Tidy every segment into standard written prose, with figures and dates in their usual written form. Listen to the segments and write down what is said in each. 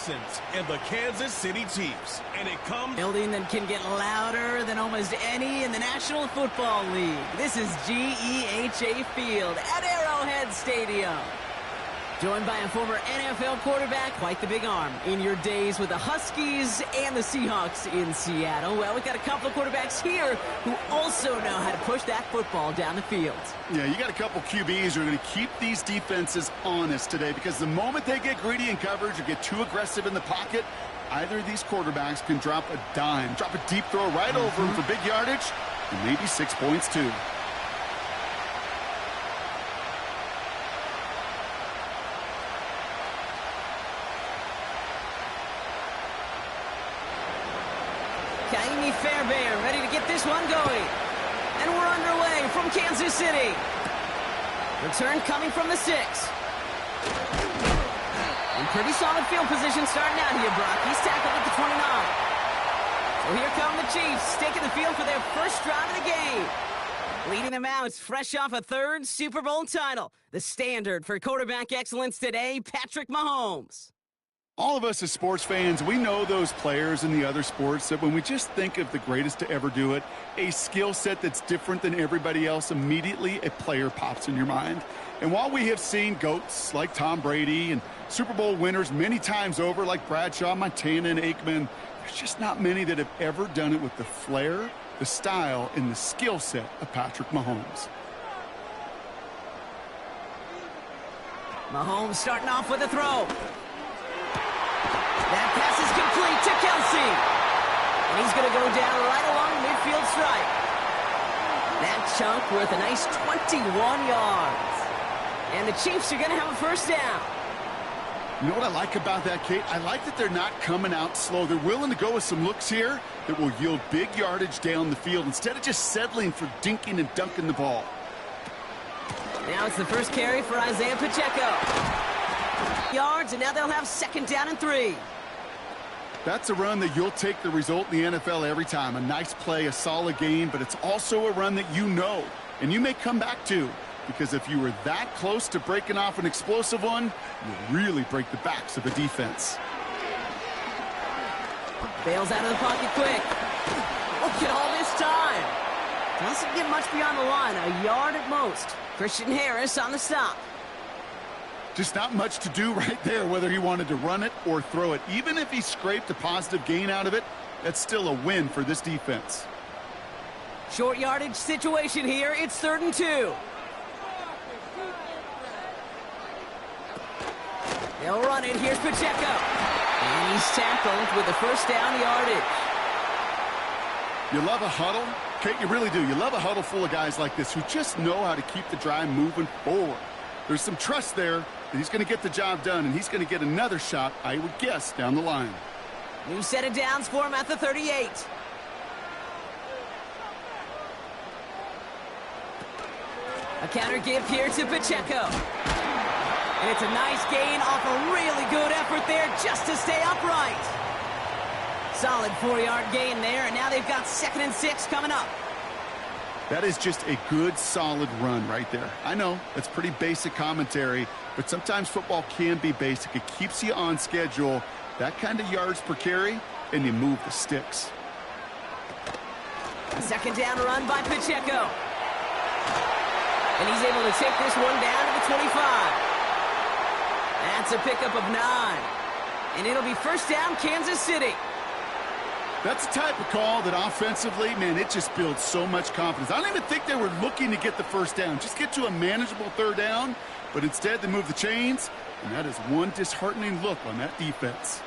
Texans and the Kansas City Chiefs. And it comes... Building that can get louder than almost any in the National Football League. This is GEHA Field at Arrowhead Stadium. Joined by a former NFL quarterback, quite the big arm, in your days with the Huskies and the Seahawks in Seattle. Well, we've got a couple of quarterbacks here who also know how to push that football down the field. Yeah, you got a couple QBs who are going to keep these defenses honest today, because the moment they get greedy in coverage or get too aggressive in the pocket, either of these quarterbacks can drop a dime, drop a deep throw right over him for big yardage, and maybe 6 points too. Fairbairn ready to get this one going. And we're underway from Kansas City. Return coming from the 6. In pretty solid field position starting out here, Brock. He's tackled at the 29. So here come the Chiefs, taking the field for their first drive of the game. Leading them out, fresh off a 3rd Super Bowl title. The standard for quarterback excellence today, Patrick Mahomes. All of us as sports fans, we know those players in the other sports that when we just think of the greatest to ever do it, a skill set that's different than everybody else, immediately a player pops in your mind. And while we have seen GOATs like Tom Brady and Super Bowl winners many times over like Bradshaw, Montana, and Aikman, there's just not many that have ever done it with the flair, the style, and the skill set of Patrick Mahomes. Mahomes starting off with a throw. That pass is complete to Kelsey. And he's going to go down right along the midfield stripe. That chunk worth a nice 21 yards. And the Chiefs are going to have a first down. You know what I like about that, Kate? I like that they're not coming out slow. They're willing to go with some looks here that will yield big yardage down the field instead of just settling for dinking and dunking the ball. Now it's the first carry for Isaiah Pacheco. Yards, and now they'll have 2nd down and 3. That's a run that you'll take the result in the NFL every time. A nice play, a solid game, but it's also a run that you know, and you may come back to, because if you were that close to breaking off an explosive one, you'll really break the backs of a defense. Bails out of the pocket quick. Look at all this time. Doesn't get much beyond the line, a yard at most. Christian Harris on the stop. Just not much to do right there, whether he wanted to run it or throw it. Even if he scraped a positive gain out of it, that's still a win for this defense. Short yardage situation here. It's 3rd and 2. They'll run it. Here's Pacheco. And he's tackled with the first down yardage. You love a huddle? Kate, you really do. You love a huddle full of guys like this who just know how to keep the drive moving forward. There's some trust there that he's going to get the job done, and he's going to get another shot, I would guess, down the line. New set of downs for him at the 38. A counter give here to Pacheco. And it's a nice gain off a really good effort there just to stay upright. Solid 4-yard gain there, and now they've got 2nd and 6 coming up. That is just a good, solid run right there. I know, that's pretty basic commentary, but sometimes football can be basic. It keeps you on schedule, that kind of yards per carry, and you move the sticks. A 2nd down run by Pacheco. And he's able to take this one down to the 25. That's a pickup of 9. And it'll be first down, Kansas City. That's the type of call that offensively, man, it just builds so much confidence. I don't even think they were looking to get the first down. Just get to a manageable 3rd down, but instead they move the chains, and that is one disheartening look on that defense.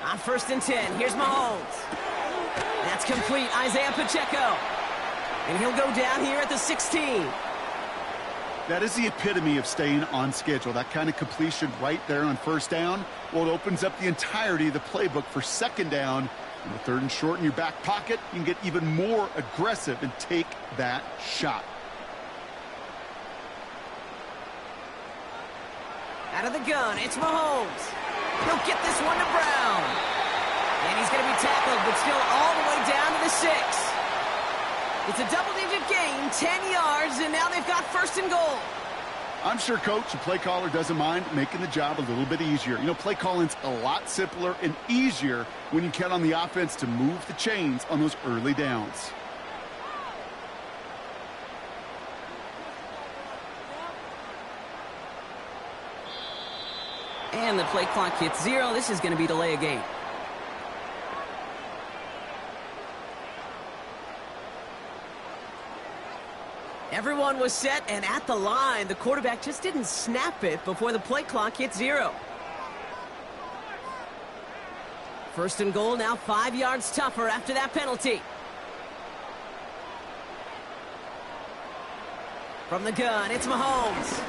On 1st and 10, here's Mahomes. That's complete, Isaiah Pacheco. And he'll go down here at the 16. That is the epitome of staying on schedule. That kind of completion right there on 1st down. Well, it opens up the entirety of the playbook for 2nd down. And the 3rd and short in your back pocket, you can get even more aggressive and take that shot. Out of the gun, it's Mahomes. He'll get this one to Brown. And he's going to be tackled, but still all the way down to the 6. It's a double-digit gain, 10 yards, and now they've got 1st and goal. I'm sure coach and play caller doesn't mind making the job a little bit easier. You know, play calling's a lot simpler and easier when you count on the offense to move the chains on those early downs. And the play clock hits 0. This is going to be delay a game. Everyone was set and at the line. The quarterback just didn't snap it before the play clock hit 0. First and goal, now 5 yards tougher after that penalty. From the gun, it's Mahomes.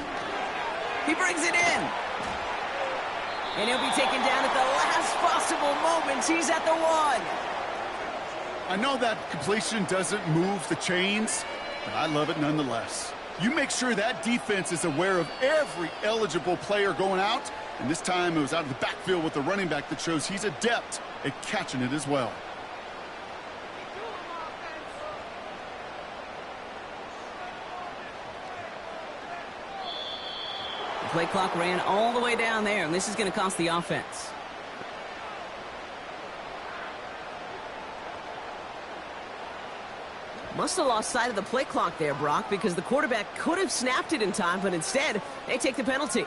He brings it in. And he'll be taken down at the last possible moment. He's at the 1. I know that completion doesn't move the chains, but I love it nonetheless. You make sure that defense is aware of every eligible player going out, and this time it was out of the backfield with the running back that shows he's adept at catching it as well. The play clock ran all the way down there, and this is going to cost the offense. Must have lost sight of the play clock there, Brock, because the quarterback could have snapped it in time, but instead, they take the penalty.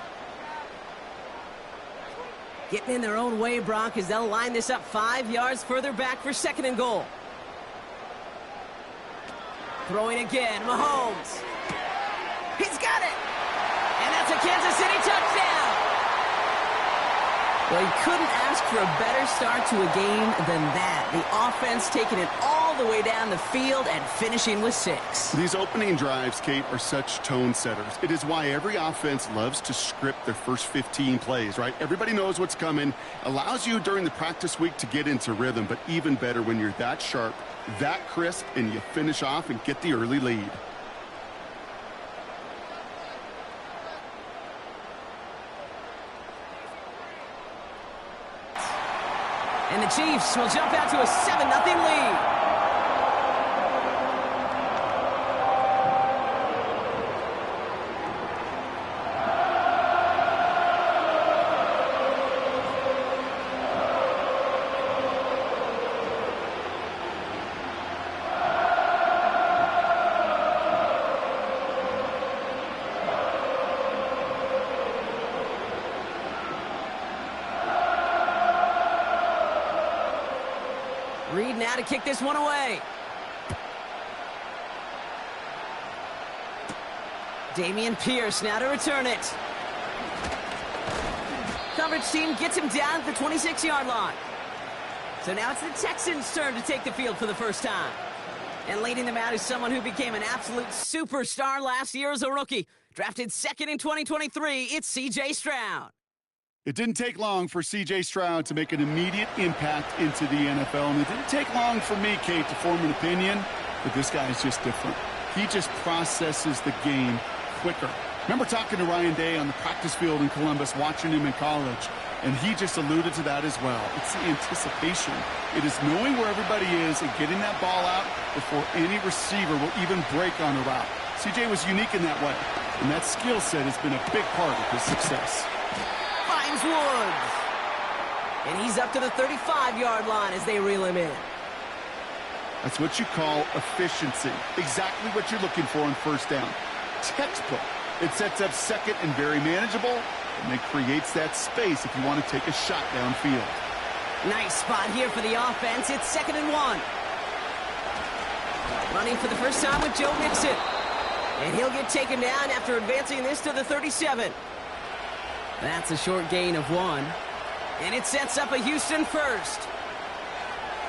Getting in their own way, Brock, as they'll line this up 5 yards further back for second and goal. Throwing again, Mahomes. He's got it! And that's a Kansas City touchdown! Well, you couldn't ask for a better start to a game than that. The offense taking it all the way down the field and finishing with 6. These opening drives, Kate, are such tone setters. It is why every offense loves to script their first 15 plays, right? Everybody knows what's coming. Allows you during the practice week to get into rhythm, but even better when you're that sharp, that crisp, and you finish off and get the early lead. And the Chiefs will jump out to a 7-0 lead. Reed now to kick this one away. Dameon Pierce now to return it. Coverage team gets him down at the 26-yard line. So now it's the Texans' turn to take the field for the first time. And leading them out is someone who became an absolute superstar last year as a rookie. Drafted second in 2023, it's C.J. Stroud. It didn't take long for C.J. Stroud to make an immediate impact into the NFL, and it didn't take long for me, Kate, to form an opinion, but this guy is just different. He just processes the game quicker. Remember talking to Ryan Day on the practice field in Columbus, watching him in college, and he just alluded to that as well. It's the anticipation. It is knowing where everybody is and getting that ball out before any receiver will even break on a route. C.J. was unique in that way, and that skill set has been a big part of his success. Finds Woods. And he's up to the 35-yard line as they reel him in. That's what you call efficiency. Exactly what you're looking for on first down. Textbook. It sets up second and very manageable, and it creates that space if you want to take a shot downfield. Nice spot here for the offense. It's 2nd and 1. Running for the first time with Joe Mixon. And he'll get taken down after advancing this to the 37. That's a short gain of 1. And it sets up a Houston first.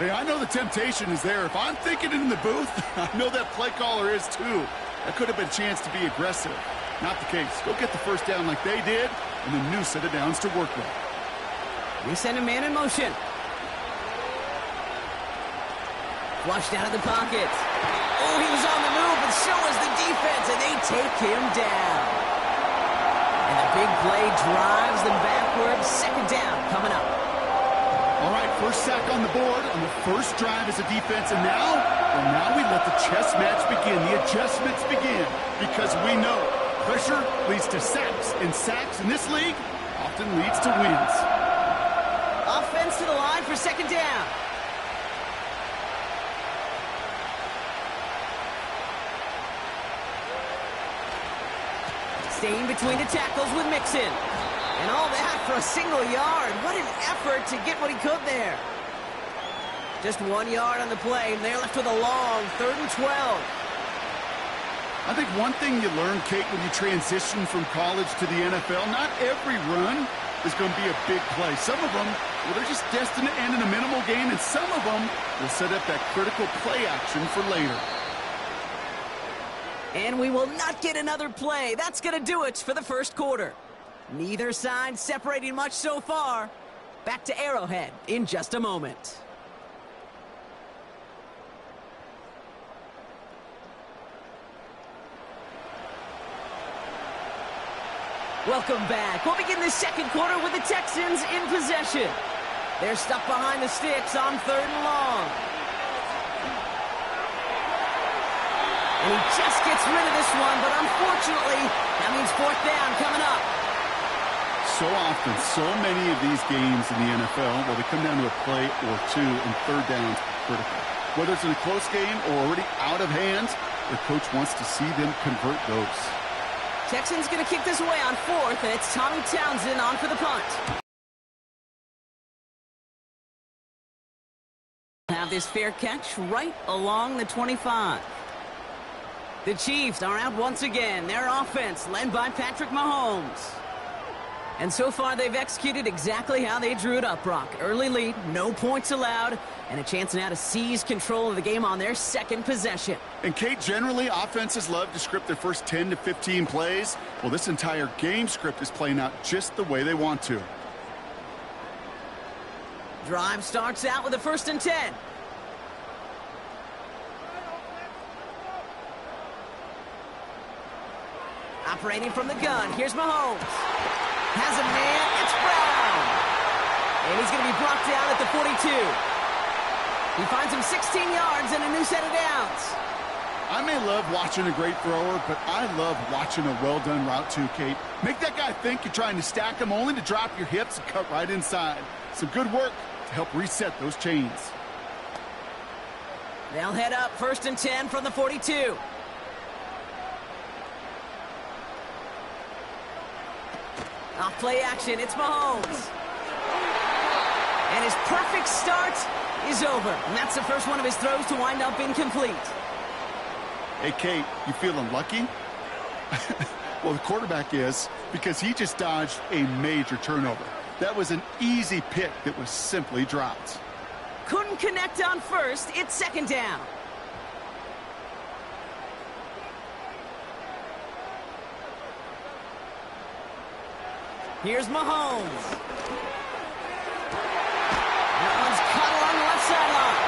Hey, I know the temptation is there. If I'm thinking it in the booth, I know that play caller is too. That could have been a chance to be aggressive. Not the case. Go get the first down like they did, and a new set of downs to work with. We send a man in motion. Flushed out of the pocket. Oh, he was on the move, but so was the defense, and they take him down. And the big play drives them backwards. 2nd down coming up. All right, first sack on the board on the first drive as a defense, and now we let the chess match begin, the adjustments begin, because we know Pressure leads to sacks, and sacks in this league often leads to wins. Offense to the line for second down. Staying between the tackles with Mixon. And all that for a single yard. What an effort to get what he could there. Just 1 yard on the play, and they're left with a long 3rd and 12. I think one thing you learn, Kate, when you transition from college to the NFL, not every run is going to be a big play. Some of them, well, they're just destined to end in a minimal gain, and some of them will set up that critical play action for later. And we will not get another play. That's going to do it for the first quarter. Neither side separating much so far. Back to Arrowhead in just a moment. Welcome back. We'll begin the second quarter with the Texans in possession. They're stuck behind the sticks on 3rd and long. And he just gets rid of this one, but unfortunately, that means 4th down coming up. So often, so many of these games in the NFL, well, they come down to a play or two, and 3rd downs are critical. Whether it's in a close game or already out of hand, the coach wants to see them convert those. Texans going to kick this away on 4th, and it's Tommy Townsend on for the punt. Have this fair catch right along the 25. The Chiefs are out once again. Their offense led by Patrick Mahomes. And so far, they've executed exactly how they drew it up, Brock. Early lead, no points allowed, and a chance now to seize control of the game on their second possession. And, Kate, generally, offenses love to script their first 10 to 15 plays. Well, this entire game script is playing out just the way they want to. Drive starts out with a 1st and 10. Operating from the gun, here's Mahomes. Has a man, it's Brown. And he's going to be brought down at the 42. He finds him 16 yards and a new set of downs. I may love watching a great thrower, but I love watching a well-done route too, Kate. Make that guy think you're trying to stack him only to drop your hips and cut right inside. Some good work to help reset those chains. They'll head up 1st and 10 from the 42. Off play action, it's Mahomes. And his perfect start is over. And that's the first one of his throws to wind up incomplete. Hey, Kate, you feeling lucky? Well, the quarterback is, because he just dodged a major turnover. That was an easy pick that was simply dropped. Couldn't connect on 1st, it's 2nd down. Here's Mahomes. That one's cut along the left sideline.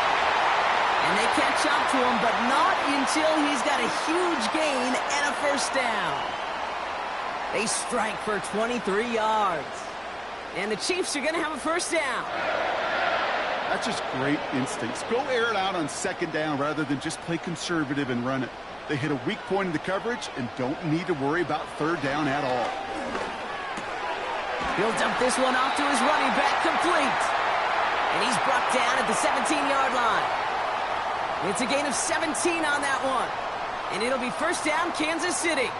And they catch up to him, but not until he's got a huge gain and a 1st down. They strike for 23 yards. And the Chiefs are going to have a 1st down. That's just great instincts. Go air it out on 2nd down rather than just play conservative and run it. They hit a weak point in the coverage and don't need to worry about 3rd down at all. He'll dump this one off to his running back, complete. And he's brought down at the 17-yard line. It's a gain of 17 on that one. And it'll be 1st down, Kansas City.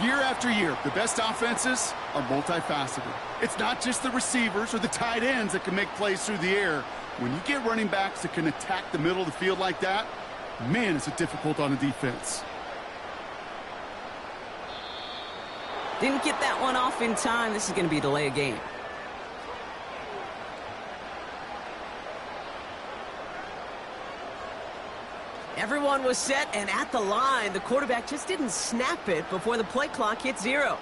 Year after year, the best offenses are multifaceted. It's not just the receivers or the tight ends that can make plays through the air. When you get running backs that can attack the middle of the field like that, man, is it difficult on a defense. Didn't get that one off in time. This is going to be a delay of game. Everyone was set and at the line. The quarterback just didn't snap it before the play clock hit 0.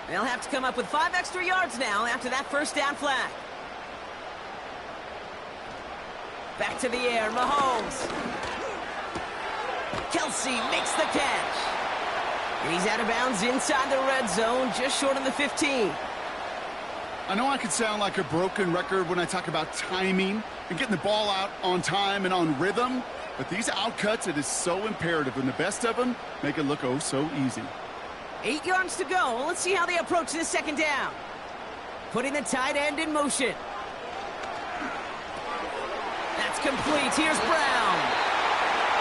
They'll have to come up with 5 extra yards now after that 1st down flag. Back to the air, Mahomes. Kelsey makes the catch. And he's out of bounds inside the red zone, just short of the 15. I know I could sound like a broken record when I talk about timing and getting the ball out on time and on rhythm, But these outcuts, it is so imperative, and the best of them make it look oh so easy. 8 yards to go. Let's see how they approach this second down. Putting the tight end in motion. That's complete. Here's Brown.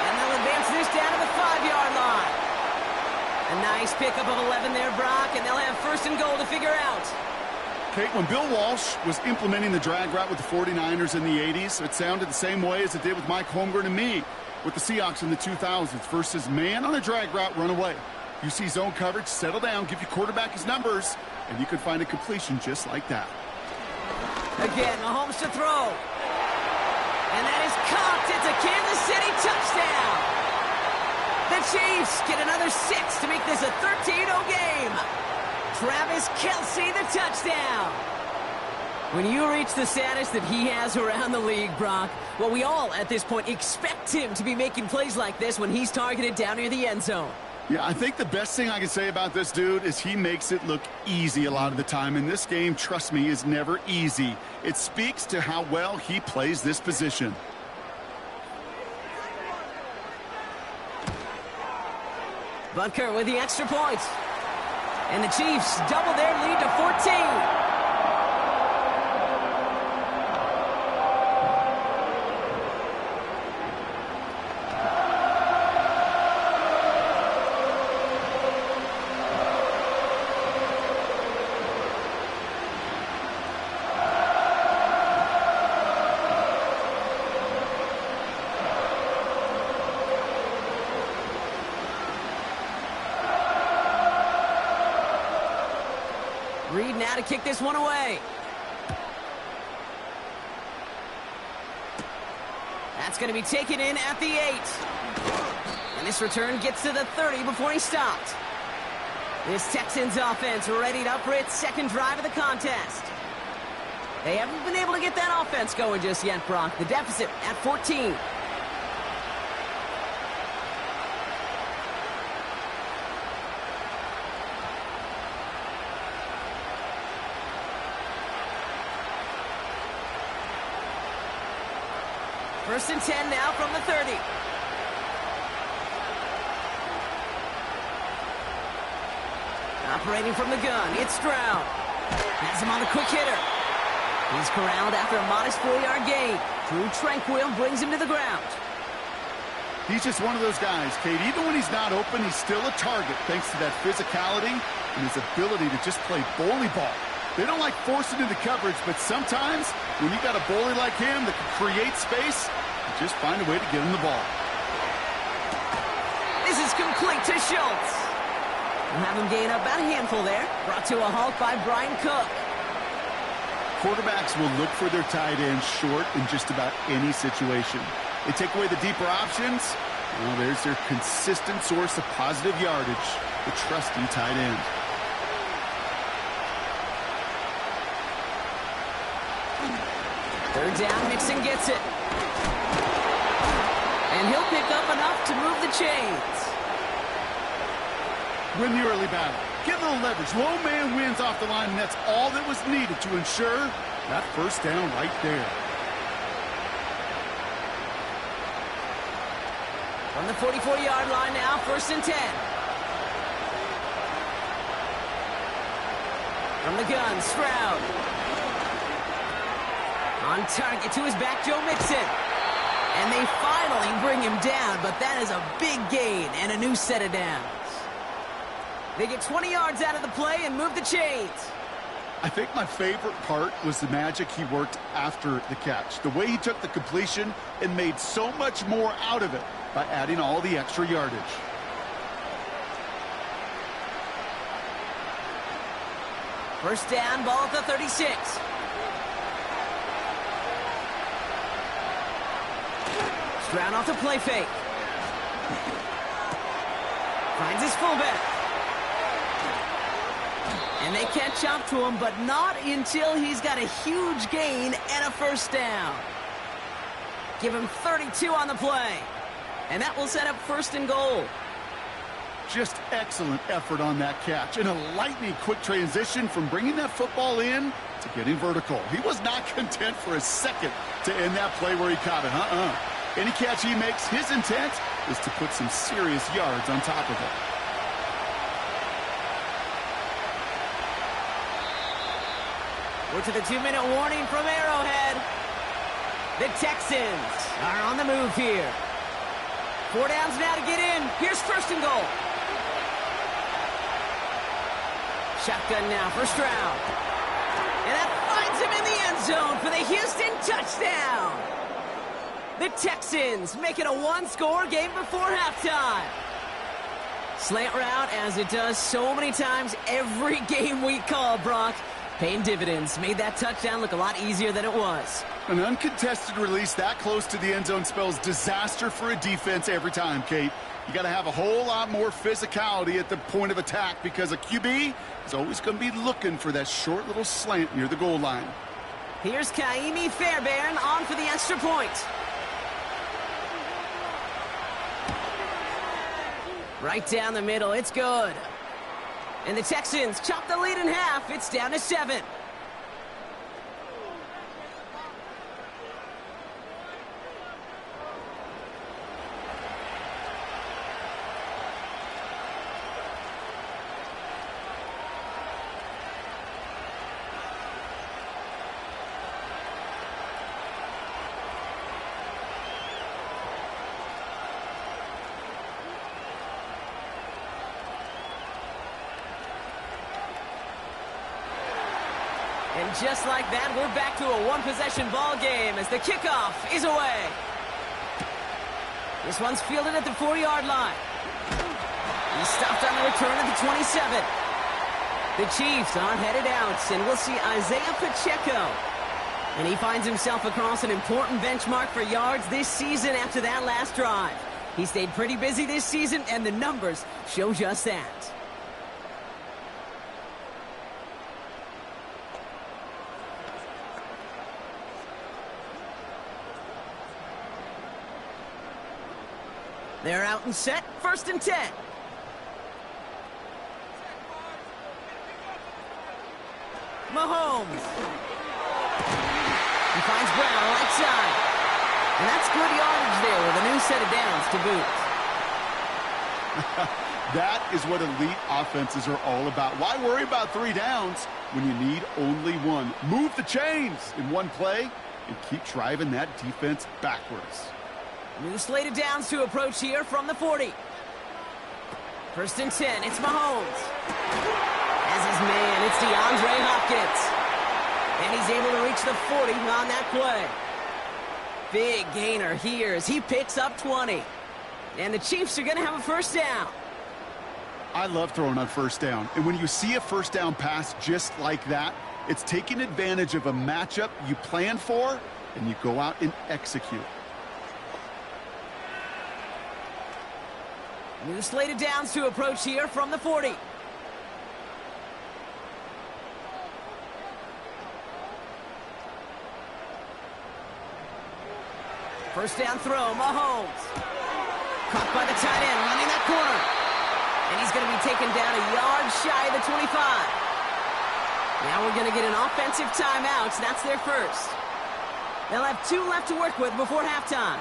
And they'll advance this down to the 5-yard line. A nice pickup of 11 there, Brock, and they'll have first and goal to figure out. Kate, when Bill Walsh was implementing the drag route with the 49ers in the 80s, it sounded the same way as it did with Mike Holmgren and me with the Seahawks in the 2000s versus man on a drag route, run away. You see zone coverage, settle down, give your quarterback his numbers, and you can find a completion just like that. Again, Mahomes to throw. And that is caught. It's a Kansas City touchdown. The Chiefs get another 6 to make this a 13-0 game. Travis Kelce, the touchdown. When you reach the status that he has around the league, Brock, well, we all at this point expect him to be making plays like this when he's targeted down near the end zone. Yeah, I think the best thing I can say about this dude is he makes it look easy a lot of the time. And this game, trust me, is never easy. It speaks to how well he plays this position. Butker with the extra point. And the Chiefs double their lead to 14. Reed now to kick this one away. That's going to be taken in at the 8. And this return gets to the 30 before he stopped. This Texans offense ready up for its second drive of the contest. They haven't been able to get that offense going just yet, Brock. The deficit at 14. First and 10 now from the 30. Operating from the gun, it's Stroud. Has him on the quick hitter. He's corralled after a modest 4-yard gain. Drew Tranquil brings him to the ground. He's just one of those guys, Kate. Even when he's not open, he's still a target thanks to that physicality and his ability to just play bully ball. They don't like forcing into coverage, but sometimes when you got a bully like him that can create space, you just find a way to get him the ball. This is complete to Schultz. We'll have him gain about a handful there. Brought to a halt by Brian Cook. Quarterbacks will look for their tight end short in just about any situation. They take away the deeper options. Well, there's their consistent source of positive yardage, the trusty tight end. Third down, Mixon gets it. And he'll pick up enough to move the chains. Win the early battle. Get a little leverage. Low man wins off the line, and that's all that was needed to ensure that first down right there. From the 44-yard line now, first and 10. From the gun, Stroud. On target to his back, Joe Mixon. And they finally bring him down, but that is a big gain and a new set of downs. They get 20 yards out of the play and move the chains. I think my favorite part was the magic he worked after the catch. The way he took the completion and made so much more out of it by adding all the extra yardage. First down, ball at the 36. Stroud off the play fake. Finds his fullback. And they catch up to him, but not until he's got a huge gain and a first down. Give him 32 on the play. And that will set up first and goal. Just excellent effort on that catch. And a lightning quick transition from bringing that football in to getting vertical. He was not content for a second to end that play where he caught it. Any catch he makes, his intent is to put some serious yards on top of it. We're to the 2-minute warning from Arrowhead. The Texans are on the move here. 4 downs now to get in. Here's first and goal. Shotgun now for Stroud. And that finds him in the end zone for the Houston touchdown. The Texans make it a one-score game before halftime. Slant route, as it does so many times every game we call, Brock. Paying dividends. Made that touchdown look a lot easier than it was. An uncontested release that close to the end zone spells disaster for a defense every time, Kate. You got to have a whole lot more physicality at the point of attack because a QB is always going to be looking for that short little slant near the goal line. Here's Kaimi Fairbairn on for the extra point. Right down the middle. It's good. And the Texans chop the lead in half. It's down to 7. And just like that, we're back to a one-possession ball game as the kickoff is away. This one's fielded at the 4-yard line. He's stopped on the return at the 27. The Chiefs are headed out, and we'll see Isaiah Pacheco. And he finds himself across an important benchmark for yards this season after that last drive. He stayed pretty busy this season, and the numbers show just that. They're out and set. First and 10. Mahomes. He finds Brown right side. And that's good yardage there with a new set of downs to boot. That is what elite offenses are all about. Why worry about 3 downs when you need only 1? Move the chains in one play and keep driving that defense backwards. New slate of downs to approach here from the 40. First and 10, it's Mahomes. As his man, it's DeAndre Hopkins. And he's able to reach the 40 on that play. Big gainer here as he picks up 20. And the Chiefs are going to have a first down. I love throwing on first down. And when you see a first down pass just like that, it's taking advantage of a matchup you plan for, and you go out and execute. New slate of downs to approach here from the 40. First down throw, Mahomes. Caught by the tight end, running that corner. And he's going to be taken down a yard shy of the 25. Now we're going to get an offensive timeout. That's their first. They'll have 2 left to work with before halftime.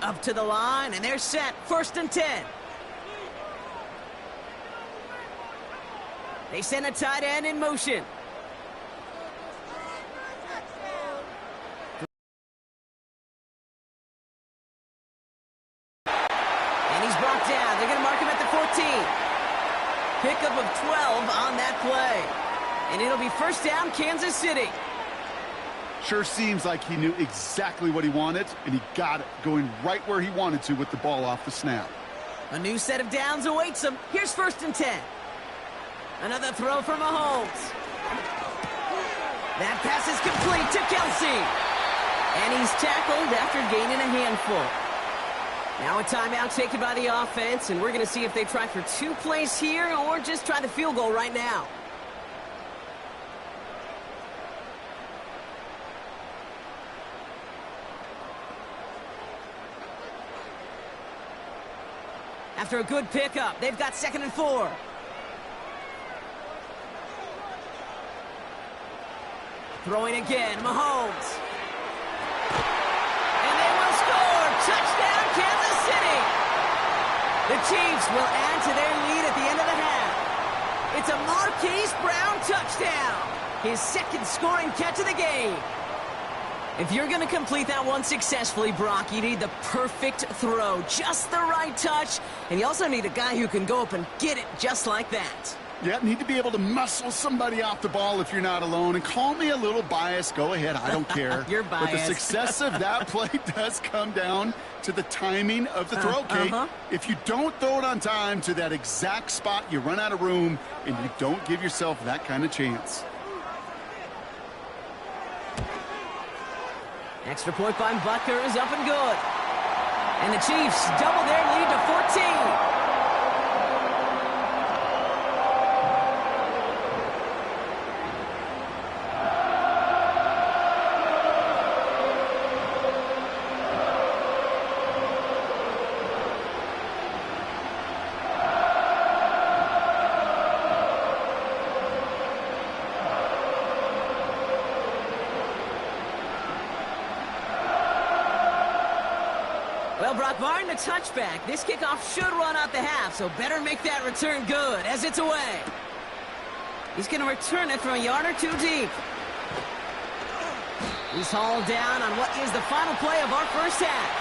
Up to the line, and they're set. First and 10. They send a tight end in motion. And he's brought down. They're going to mark him at the 14. Pickup of 12 on that play. And it'll be first down, Kansas City. Sure seems like he knew exactly what he wanted, and he got it, going right where he wanted to with the ball off the snap. A new set of downs awaits him. Here's first and 10. Another throw for Mahomes. That pass is complete to Kelsey. And he's tackled after gaining a handful. Now a timeout taken by the offense, and we're going to see if they try for 2 plays here or just try the field goal right now. After a good pickup, they've got 2nd and 4. Throwing again, Mahomes. And they will score! Touchdown, Kansas City! The Chiefs will add to their lead at the end of the half. It's a Marquise Brown touchdown! His 2nd scoring catch of the game. If you're going to complete that one successfully, Brock, you need the perfect throw. Just the right touch. And you also need a guy who can go up and get it just like that. Yeah, need to be able to muscle somebody off the ball if you're not alone. And call me a little biased. Go ahead. I don't care. You're biased. But the success of that play does come down to the timing of the throw, Kate. If you don't throw it on time to that exact spot, you run out of room, and you don't give yourself that kind of chance. Extra point by Butker is up and good. And the Chiefs double their lead to 14. Well, Brock, barring the touchback, this kickoff should run out the half, so better make that return good as it's away. He's going to return it from a yard or 2 deep. He's hauled down on what is the final play of our first half.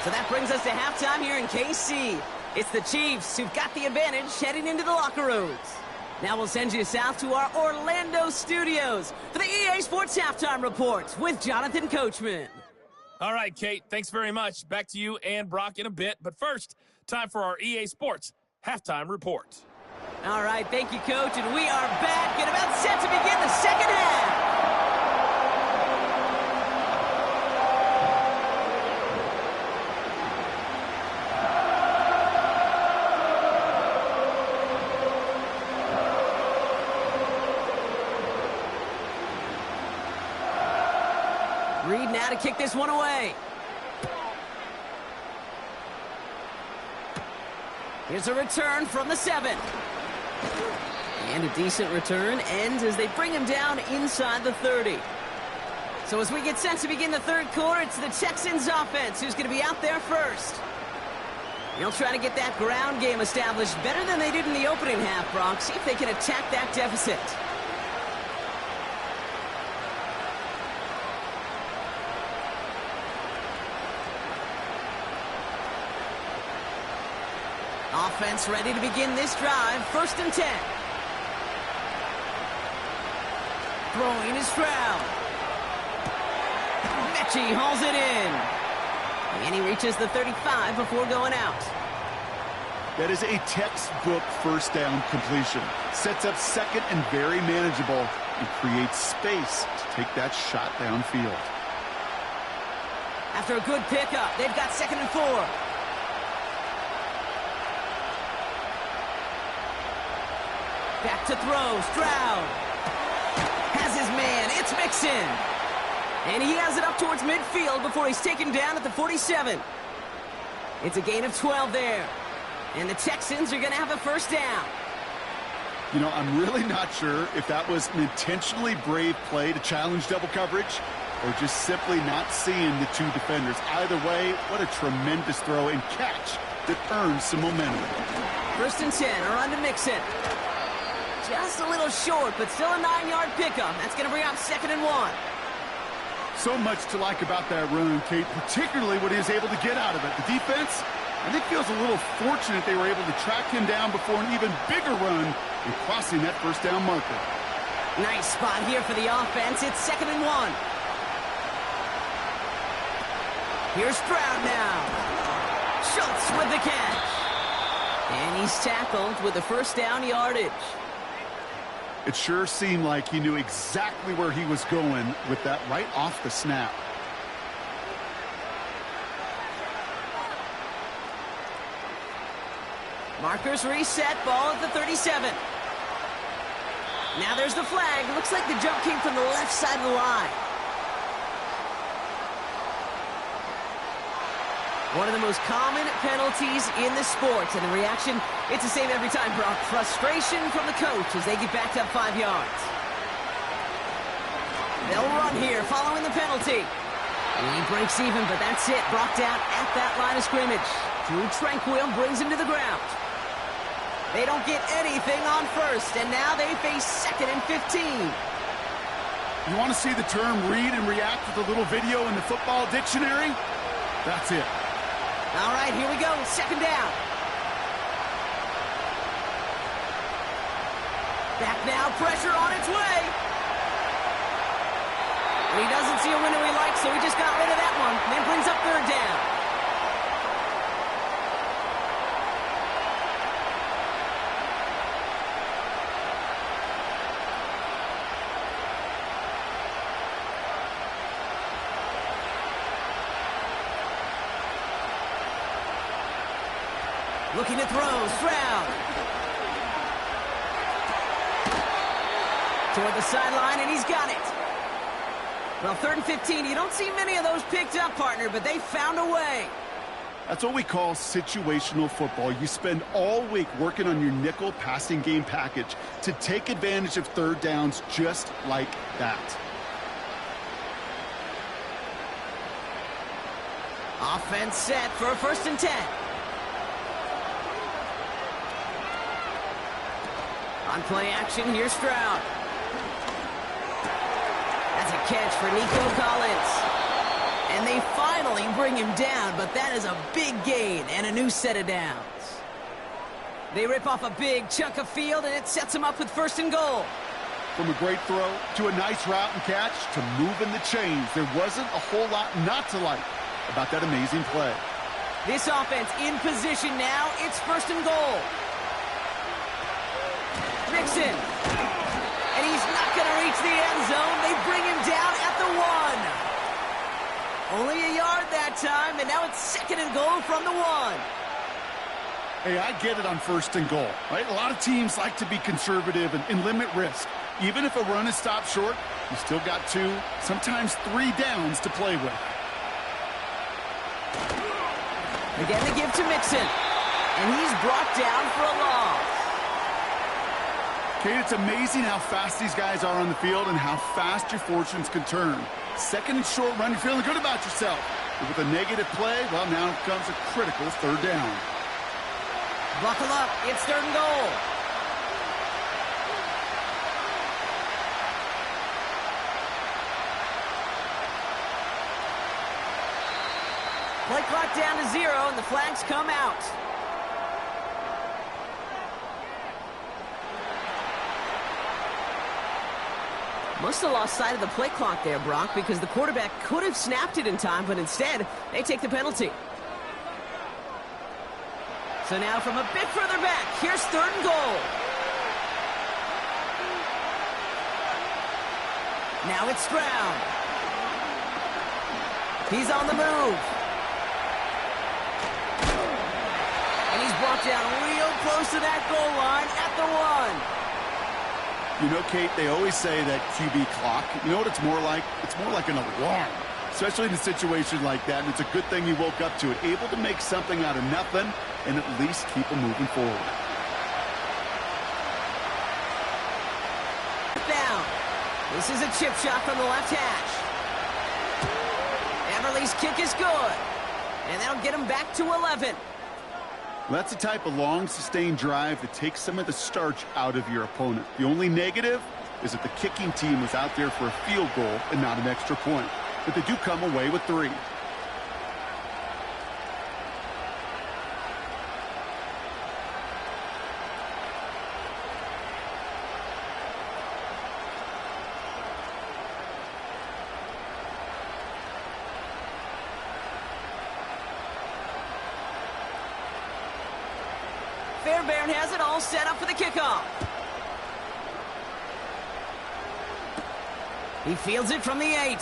So that brings us to halftime here in KC. It's the Chiefs who've got the advantage heading into the locker rooms. Now we'll send you south to our Orlando studios for the EA Sports Halftime Report with Jonathan Coachman. All right, Kate, thanks very much. Back to you and Brock in a bit. But first, time for our EA Sports Halftime Report. All right, thank you, Coach. And we are back and about set to begin the second half. Reed now to kick this one away. Here's a return from the 7. And a decent return ends as they bring him down inside the 30. So as we get set to begin the third quarter, it's the Texans offense who's going to be out there first. They'll try to get that ground game established better than they did in the opening half, Brock. See if they can attack that deficit. Offense ready to begin this drive. 1st and 10. Throwing is Stroud. Mechie hauls it in. And he reaches the 35 before going out. That is a textbook first down completion. Sets up 2nd and very manageable and creates space to take that shot downfield. After a good pickup, they've got 2nd and 4. Back to throw, Stroud. Has his man, it's Mixon. And he has it up towards midfield before he's taken down at the 47. It's a gain of 12 there. And the Texans are going to have a first down. You know, I'm really not sure if that was an intentionally brave play to challenge double coverage or just simply not seeing the 2 defenders. Either way, what a tremendous throw and catch that earns some momentum. 1st and 10, a run to Mixon. Just a little short, but still a 9-yard pickup. That's going to bring up 2nd and 1. So much to like about that run, Kate, particularly what he was able to get out of it. The defense, I think, feels a little fortunate they were able to track him down before an even bigger run and crossing that first down marker. Nice spot here for the offense. It's 2nd and 1. Here's Stroud now. Schultz with the catch. And he's tackled with the first down yardage. It sure seemed like he knew exactly where he was going with that right off the snap. Markers reset, ball at the 37. Now there's the flag. Looks like the jump came from the left side of the line. One of the most common penalties in the sports, and the reaction, it's the same every time, Brock. Frustration from the coach as they get backed up 5 yards. They'll run here following the penalty. And he breaks even, but that's it. Brought down at that line of scrimmage. Drew Tranquil brings him to the ground. They don't get anything on first, and now they face 2nd and 15. You want to see the term read and react with a little video in the football dictionary? That's it. All right, here we go. 2nd down. Back now, pressure on its way. And he doesn't see a window he likes, so he just got rid of that one. And then brings up 3rd down. Looking to throw, Stroud. Toward the sideline, and he's got it. Well, 3rd and 15, you don't see many of those picked up, partner, but they found a way. That's what we call situational football. You spend all week working on your nickel passing game package to take advantage of 3rd downs just like that. Offense set for a 1st and 10. On play action, here's Stroud. That's a catch for Nico Collins. And they finally bring him down, but that is a big gain and a new set of downs. They rip off a big chunk of field, and it sets them up with 1st and goal. From a great throw to a nice route and catch to moving the chains, there wasn't a whole lot not to like about that amazing play. This offense in position now. It's 1st and goal. Mixon. And he's not going to reach the end zone. They bring him down at the 1. Only a yard that time, and now it's 2nd and goal from the 1. Hey, I get it on 1st and goal, right? A lot of teams like to be conservative and limit risk. Even if a run is stopped short, you still got 2, sometimes 3 downs to play with. Again, they give to Mixon. And he's brought down for a loss. Kate, it's amazing how fast these guys are on the field and how fast your fortunes can turn. 2nd and short run, you're feeling good about yourself. But with a negative play, well, now comes a critical 3rd down. Buckle up. It's 3rd and goal. Play clock down to 0, and the flags come out. Must have lost sight of the play clock there, Brock, because the quarterback could have snapped it in time, but instead, they take the penalty. So now from a bit further back, here's 3rd and goal. Now it's Stroud. He's on the move. And he's brought down real close to that goal line at the 1. You know, Kate, they always say that QB clock, you know what it's more like? It's more like an alarm, especially in a situation like that. And it's a good thing you woke up to it, able to make something out of nothing and at least keep them moving forward. Down. This is a chip shot from the left hash. Everly's kick is good. And that'll get him back to 11. That's the type of long, sustained drive that takes some of the starch out of your opponent. The only negative is that the kicking team was out there for a field goal and not an extra point. But they do come away with 3. Fairbairn has it all set up for the kickoff. He fields it from the 8.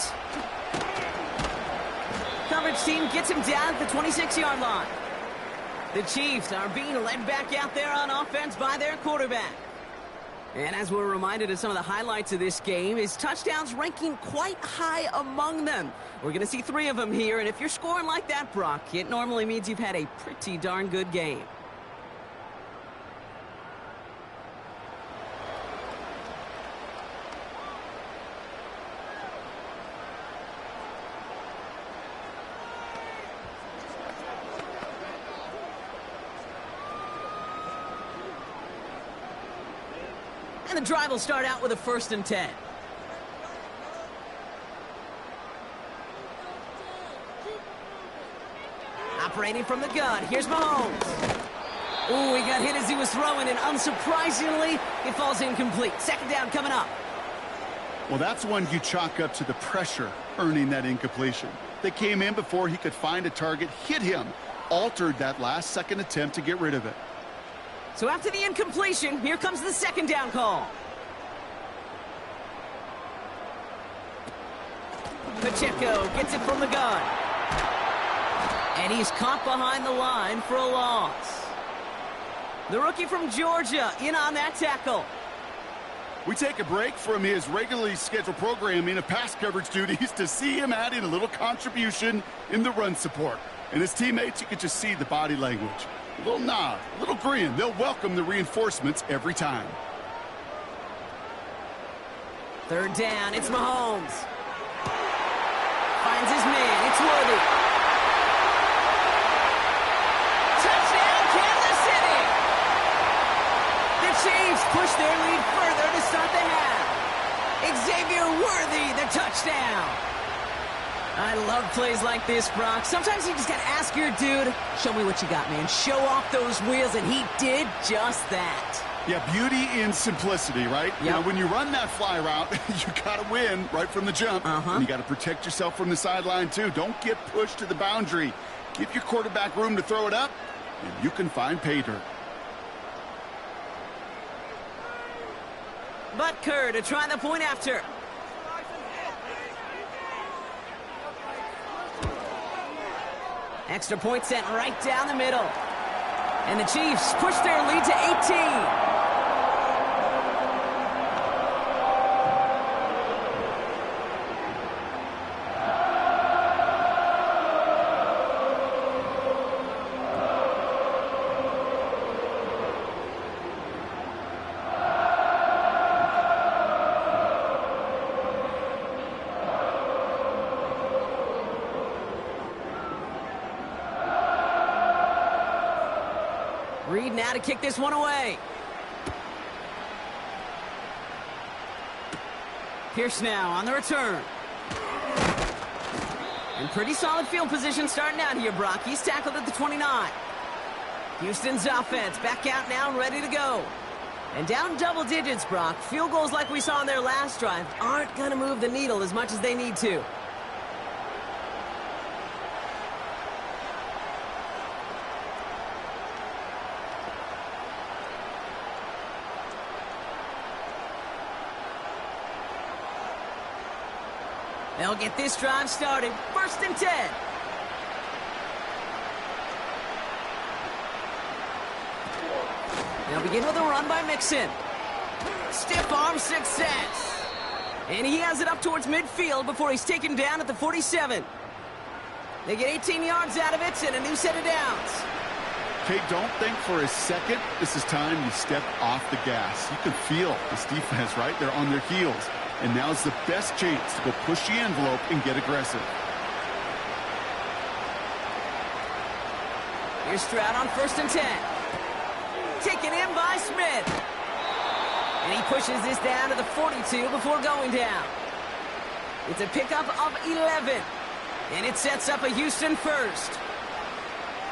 Coverage team gets him down at the 26-yard line. The Chiefs are being led back out there on offense by their quarterback. And as we're reminded of some of the highlights of this game, his touchdowns ranking quite high among them. We're going to see 3 of them here, and if you're scoring like that, Brock, it normally means you've had a pretty darn good game. And the drive will start out with a 1st and 10. Operating from the gun, here's Mahomes. Ooh, he got hit as he was throwing, and unsurprisingly, it falls incomplete. 2nd down coming up. Well, that's one you chalk up to the pressure earning that incompletion. They came in before he could find a target, hit him, altered that last second attempt to get rid of it. So after the incompletion, here comes the 2nd down call. Pacheco gets it from the gun. And he's caught behind the line for a loss. The rookie from Georgia in on that tackle. We take a break from his regularly scheduled programming of pass coverage duties to see him adding a little contribution in the run support. And his teammates, you could just see the body language. A little nod, a little grin. They'll welcome the reinforcements every time. 3rd down, it's Mahomes. Finds his man, it's Worthy. Touchdown, Kansas City! The Chiefs push their lead further to start the half. Xavier Worthy, the touchdown. I love plays like this, Brock. Sometimes you just got to ask your dude, show me what you got, man. Show off those wheels, and he did just that. Yeah, beauty in simplicity, right? Yep. You know, when you run that fly route, you got to win right from the jump. And you got to protect yourself from the sideline, too. Don't get pushed to the boundary. Give your quarterback room to throw it up, and you can find pay dirt. Butker to try the point after. Extra point sent right down the middle. And the Chiefs push their lead to 18. Reed now to kick this one away. Pierce now on the return. And pretty solid field position starting out here, Brock. He's tackled at the 29. Houston's offense back out now and ready to go. And down double digits, Brock. Field goals like we saw in their last drive aren't going to move the needle as much as they need to. They'll get this drive started. 1st and 10. They'll begin with a run by Mixon. Stiff arm success. And he has it up towards midfield before he's taken down at the 47. They get 18 yards out of it and a new set of downs. Kate, don't think for a second this is time you step off the gas. You can feel this defense, right? They're on their heels. And now's the best chance to go push the envelope and get aggressive. Here's Stroud on 1st and 10. Taken in by Smith. And he pushes this down to the 42 before going down. It's a pickup of 11. And it sets up a Houston 1st.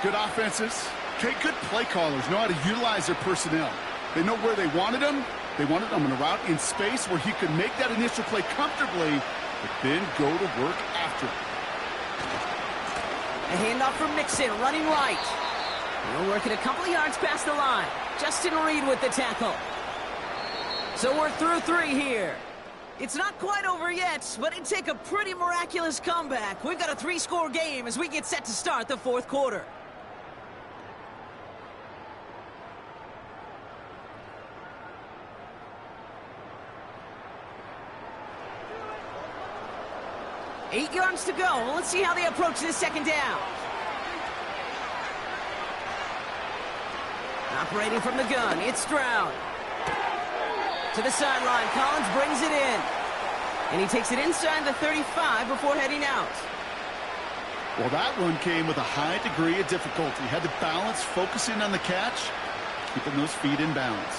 Good offenses. Okay, good play callers know how to utilize their personnel. They know where they wanted them. They wanted him in a route in space where he could make that initial play comfortably, but then go to work after it. A handoff from Mixon, running right. He'll work it a couple of yards past the line. Justin Reed with the tackle. So we're through 3 here. It's not quite over yet, but it'd take a pretty miraculous comeback. We've got a 3-score game as we get set to start the 4th quarter. 8 yards to go. Well, let's see how they approach this second down. Operating from the gun, it's Stroud. To the sideline, Collins brings it in. And he takes it inside the 35 before heading out. Well, that run came with a high degree of difficulty. Had to balance focusing on the catch, keeping those feet in bounds.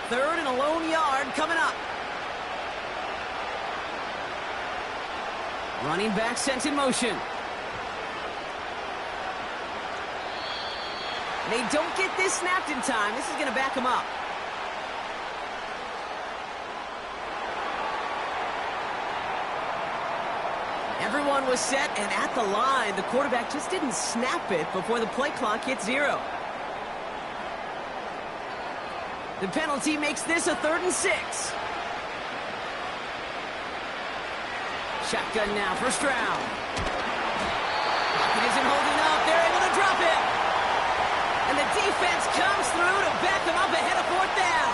3rd and a lone yard coming up. Running back sent in motion. They don't get this snapped in time. This is going to back them up. Everyone was set and at the line. The quarterback just didn't snap it before the play clock hit 0. The penalty makes this a 3rd and 6. Shotgun now for Stroud. It isn't holding up. They're able to drop it. And the defense comes through to back them up ahead of 4th down.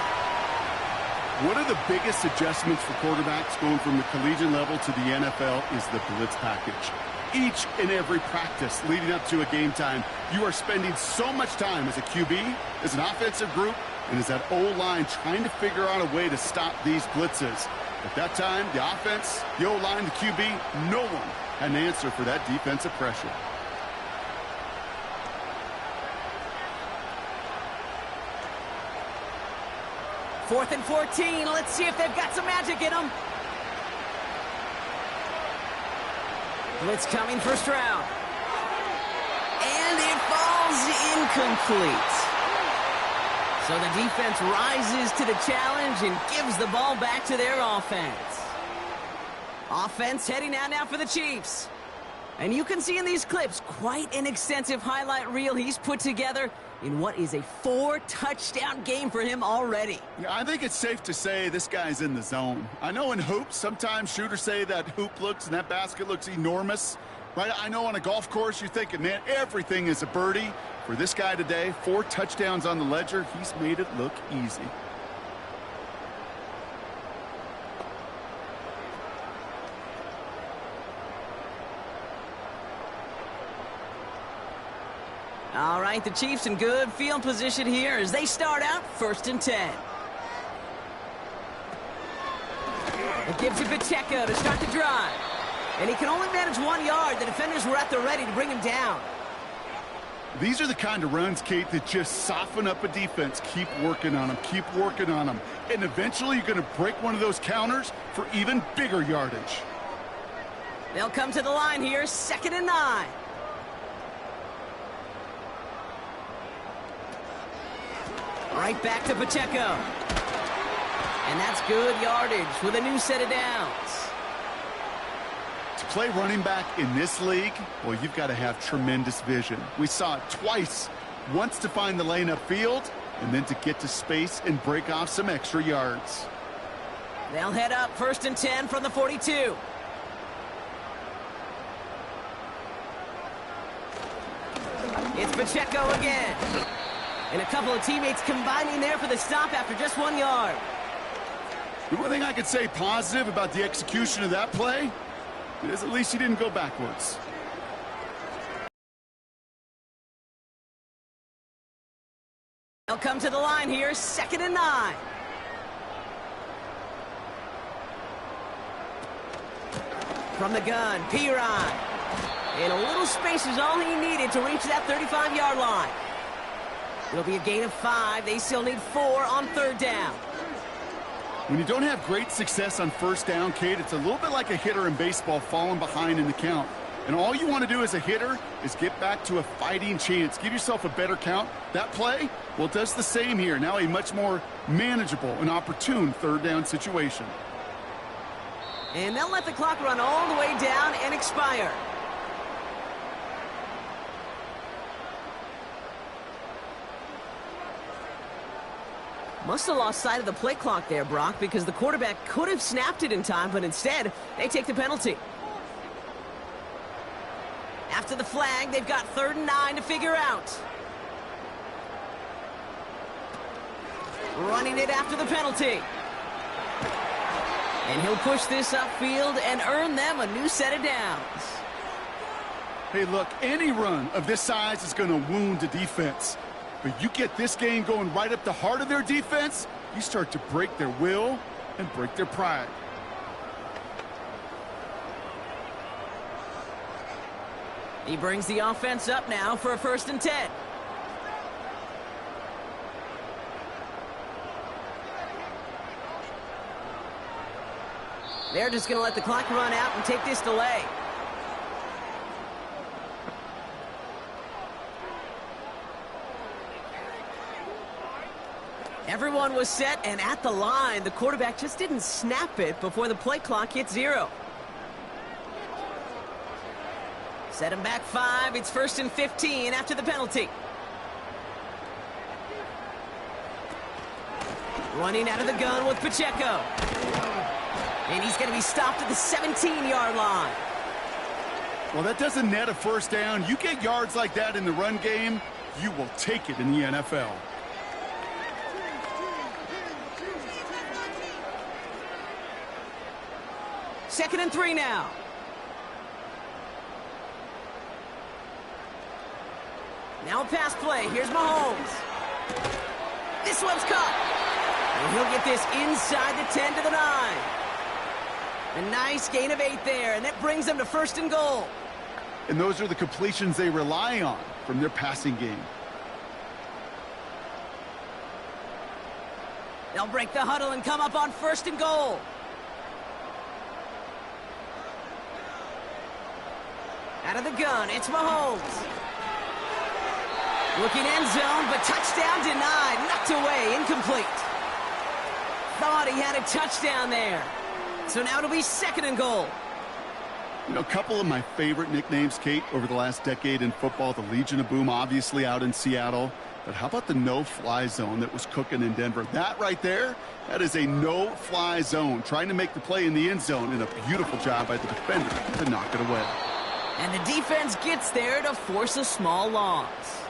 One of the biggest adjustments for quarterbacks going from the collegiate level to the NFL is the blitz package. Each and every practice leading up to a game time, you are spending so much time as a QB, as an offensive group, and as that O-line trying to figure out a way to stop these blitzes. At that time, the offense, the O-line, the QB, no one had an answer for that defensive pressure. Fourth and 14. Let's see if they've got some magic in them. Blitz coming for Stroud. And it falls incomplete. So the defense rises to the challenge and gives the ball back to their offense. Offense heading out now for the Chiefs. And you can see in these clips quite an extensive highlight reel he's put together in what is a 4-touchdown game for him already. Yeah, I think it's safe to say this guy's in the zone. I know in hoops, sometimes shooters say that hoop looks and that basket looks enormous. Right? I know on a golf course you're thinking, man, everything is a birdie. For this guy today, 4 touchdowns on the ledger, he's made it look easy. All right, the Chiefs in good field position here as they start out 1st and 10. It gives to Pacheco to start the drive. And he can only manage 1 yard. The defenders were at the ready to bring him down. These are the kind of runs, Kate, that just soften up a defense. Keep working on them. Keep working on them. And eventually you're going to break one of those counters for even bigger yardage. They'll come to the line here, 2nd and 9. Right back to Pacheco. And that's good yardage with a new set of downs. To play running back in this league, well, you've got to have tremendous vision. We saw it twice. Once to find the lane upfield, and then to get to space and break off some extra yards. They'll head up 1st and 10 from the 42. It's Pacheco again. And a couple of teammates combining there for the stop after just 1 yard. The one thing I could say positive about the execution of that play is at least he didn't go backwards. They'll come to the line here, 2nd and 9. From the gun, Piron. And a little space is all he needed to reach that 35-yard line. It'll be a gain of 5. They still need 4 on 3rd down. When you don't have great success on 1st down, Kate, it's a little bit like a hitter in baseball falling behind in the count. And all you want to do as a hitter is get back to a fighting chance. Give yourself a better count. That play, well, it does the same here. Now a much more manageable and opportune 3rd down situation. And they'll let the clock run all the way down and expire. Must have lost sight of the play clock there, Brock, because the quarterback could have snapped it in time, but instead, they take the penalty. After the flag, they've got 3rd and 9 to figure out. Running it after the penalty. And he'll push this upfield and earn them a new set of downs. Hey, look, any run of this size is going to wound the defense. But you get this game going right up the heart of their defense, you start to break their will and break their pride. He brings the offense up now for a 1st and 10. They're just going to let the clock run out and take this delay. Everyone was set and at the line. The quarterback just didn't snap it before the play clock hit 0. Set him back 5. It's 1st and 15 after the penalty. Running out of the gun with Pacheco. And he's going to be stopped at the 17-yard line. Well, that doesn't net a 1st down. You get yards like that in the run game, you will take it in the NFL. Second and 3 now. Now a pass play. Here's Mahomes. This one's caught. And he'll get this inside the 10 to the 9. A nice gain of 8 there, and that brings them to 1st and goal. And those are the completions they rely on from their passing game. They'll break the huddle and come up on 1st and goal. Out of the gun, it's Mahomes. Looking end zone, but touchdown denied. Knocked away, incomplete. Thought he had a touchdown there. So now it'll be 2nd and goal. You know, a couple of my favorite nicknames, Kate, over the last decade in football. The Legion of Boom, obviously, out in Seattle. But how about the no-fly zone that was cooking in Denver? That right there, that is a no-fly zone. Trying to make the play in the end zone, and a beautiful job by the defender to knock it away. And the defense gets there to force a small loss.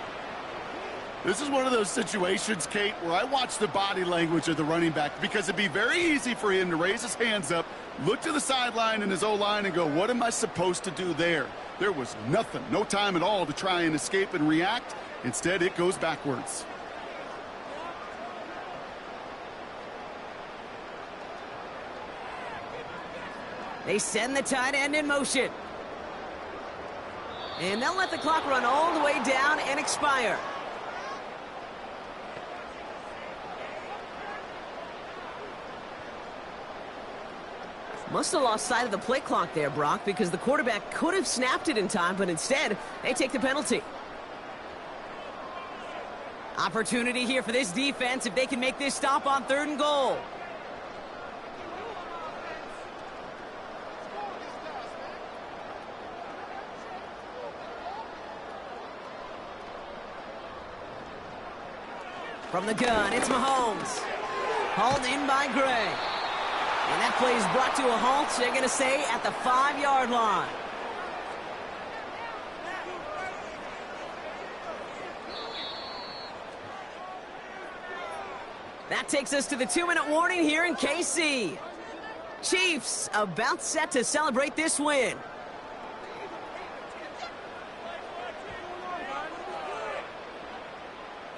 This is one of those situations, Kate, where I watch the body language of the running back, because it'd be very easy for him to raise his hands up, look to the sideline in his O-line and go, what am I supposed to do there? There was nothing, no time at all to try and escape and react. Instead, it goes backwards. They send the tight end in motion. And they'll let the clock run all the way down and expire. Must have lost sight of the play clock there, Brock, because the quarterback could have snapped it in time, but instead, they take the penalty. Opportunity here for this defense if they can make this stop on 3rd and goal. From the gun, it's Mahomes. Hauled in by Gray. And that play is brought to a halt, they're going to say, at the 5-yard line. That takes us to the 2-minute warning here in KC. Chiefs about set to celebrate this win.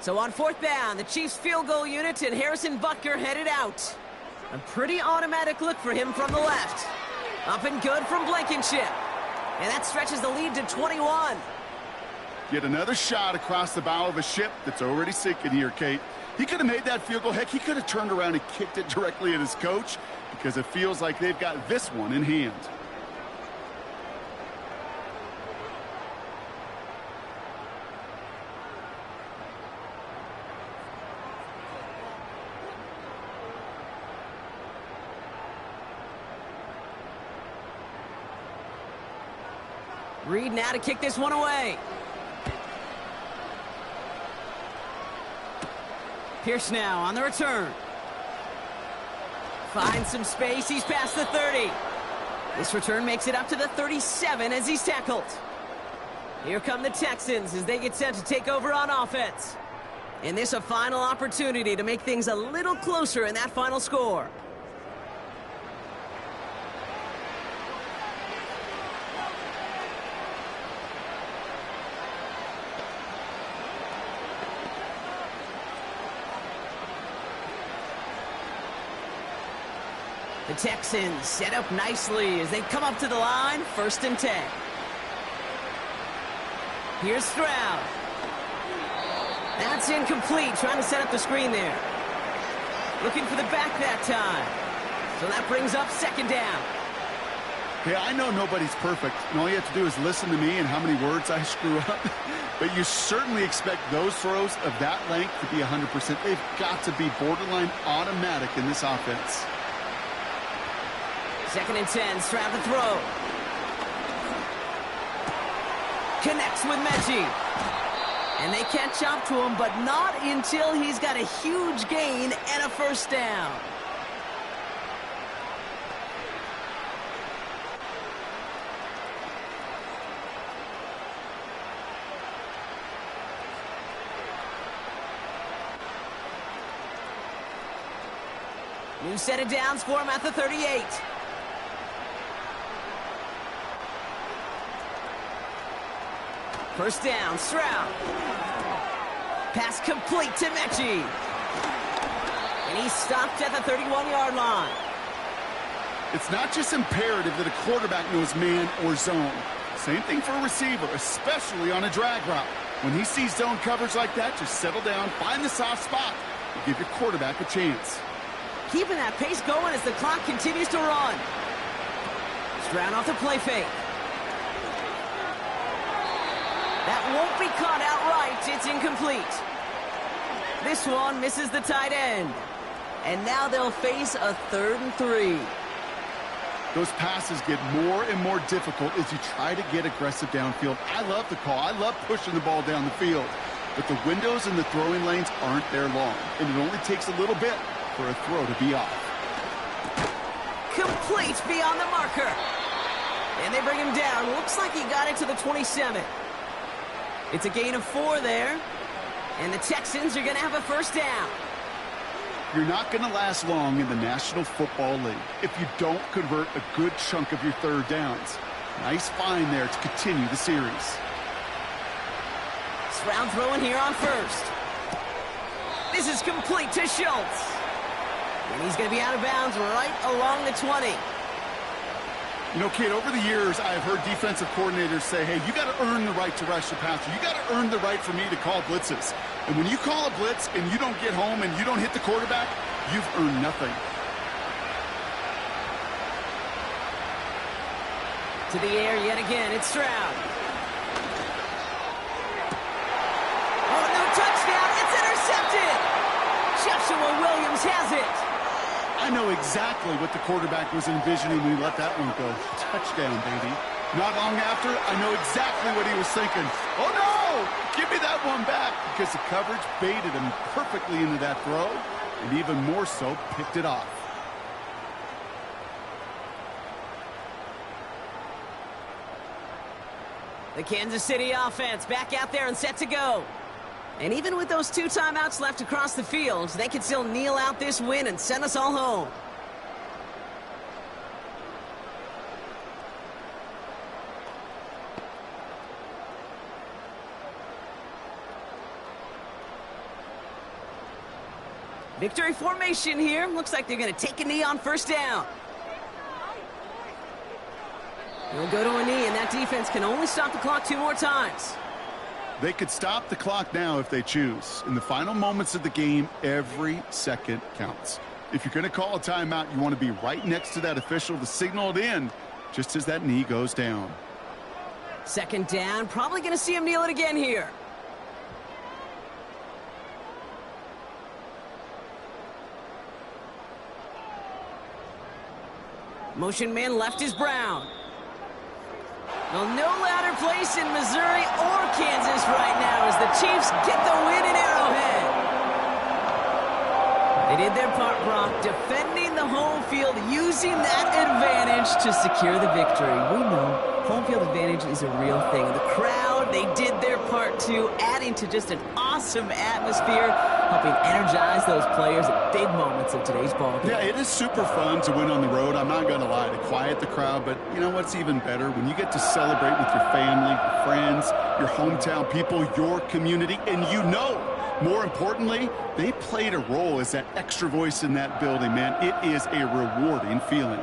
So on 4th down, the Chiefs field goal unit and Harrison Butker headed out. A pretty automatic look for him from the left. Up and good from Blankenship. And that stretches the lead to 21. Yet another shot across the bow of a ship that's already sinking here, Kate. He could have made that field goal. Heck, he could have turned around and kicked it directly at his coach, because it feels like they've got this one in hand. Reed now to kick this one away. Pierce now on the return. Finds some space. He's past the 30. This return makes it up to the 37 as he's tackled. Here come the Texans as they get set to take over on offense. And this a final opportunity to make things a little closer in that final score. The Texans set up nicely as they come up to the line, 1st and 10. Here's Stroud. That's incomplete, trying to set up the screen there. Looking for the back that time. So that brings up 2nd down. Hey, I know nobody's perfect, and all you have to do is listen to me and how many words I screw up. But you certainly expect those throws of that length to be 100%. They've got to be borderline automatic in this offense. 2nd and 10, Stroud to throw. Connects with Mechie. And they catch up to him, but not until he's got a huge gain and a 1st down. New set of downs for him at the 38. First down, Stroud. Pass complete to Mechie. And he's stopped at the 31-yard line. It's not just imperative that a quarterback knows man or zone. Same thing for a receiver, especially on a drag route. When he sees zone coverage like that, just settle down, find the soft spot, and give your quarterback a chance. Keeping that pace going as the clock continues to run. Stroud off the play fake. That won't be caught outright. It's incomplete. This one misses the tight end. And now they'll face a 3rd and 3. Those passes get more and more difficult as you try to get aggressive downfield. I love the call. I love pushing the ball down the field. But the windows in the throwing lanes aren't there long. And it only takes a little bit for a throw to be off. Complete beyond the marker. And they bring him down. Looks like he got it to the 27. It's a gain of 4 there. And the Texans are going to have a 1st down. You're not going to last long in the National Football League if you don't convert a good chunk of your 3rd downs. Nice find there to continue the series. Stroud throwing here on 1st. This is complete to Schultz. And he's going to be out of bounds right along the 20. You know, Kate, over the years, I've heard defensive coordinators say, hey, you got to earn the right to rush the passer. You got to earn the right for me to call blitzes. And when you call a blitz and you don't get home and you don't hit the quarterback, you've earned nothing. To the air yet again, it's Stroud. Oh, no touchdown. It's intercepted. Joshua Williams has it. I know exactly what the quarterback was envisioning when he let that one go. Touchdown, baby. Not long after, I know exactly what he was thinking. Oh, no! Give me that one back, because the coverage baited him perfectly into that throw, and even more so, picked it off. The Kansas City offense back out there and set to go. And even with those 2 timeouts left across the field, they can still kneel out this win and send us all home. Victory formation here. Looks like they're going to take a knee on 1st down. They'll go to a knee, and that defense can only stop the clock 2 more times. They could stop the clock now if they choose. In the final moments of the game, every second counts. If you're going to call a timeout, you want to be right next to that official to signal it in just as that knee goes down. 2nd down. Probably going to see him kneel it again here. Motion man left is Brown. Well, no louder place in Missouri or Kansas right now as the Chiefs get the win in Arrowhead. They did their part, Brock, defending the home field, using that advantage to secure the victory. We know home field advantage is a real thing. The crowd, they did their part too, adding to just an awesome atmosphere, helping energize those players at big moments of today's ball game. Yeah, it is super fun to win on the road. I'm not going to lie, to quiet the crowd. But you know what's even better? When you get to celebrate with your family, your friends, your hometown people, your community, and you know More importantly, they played a role as that extra voice in that building, man. It is a rewarding feeling.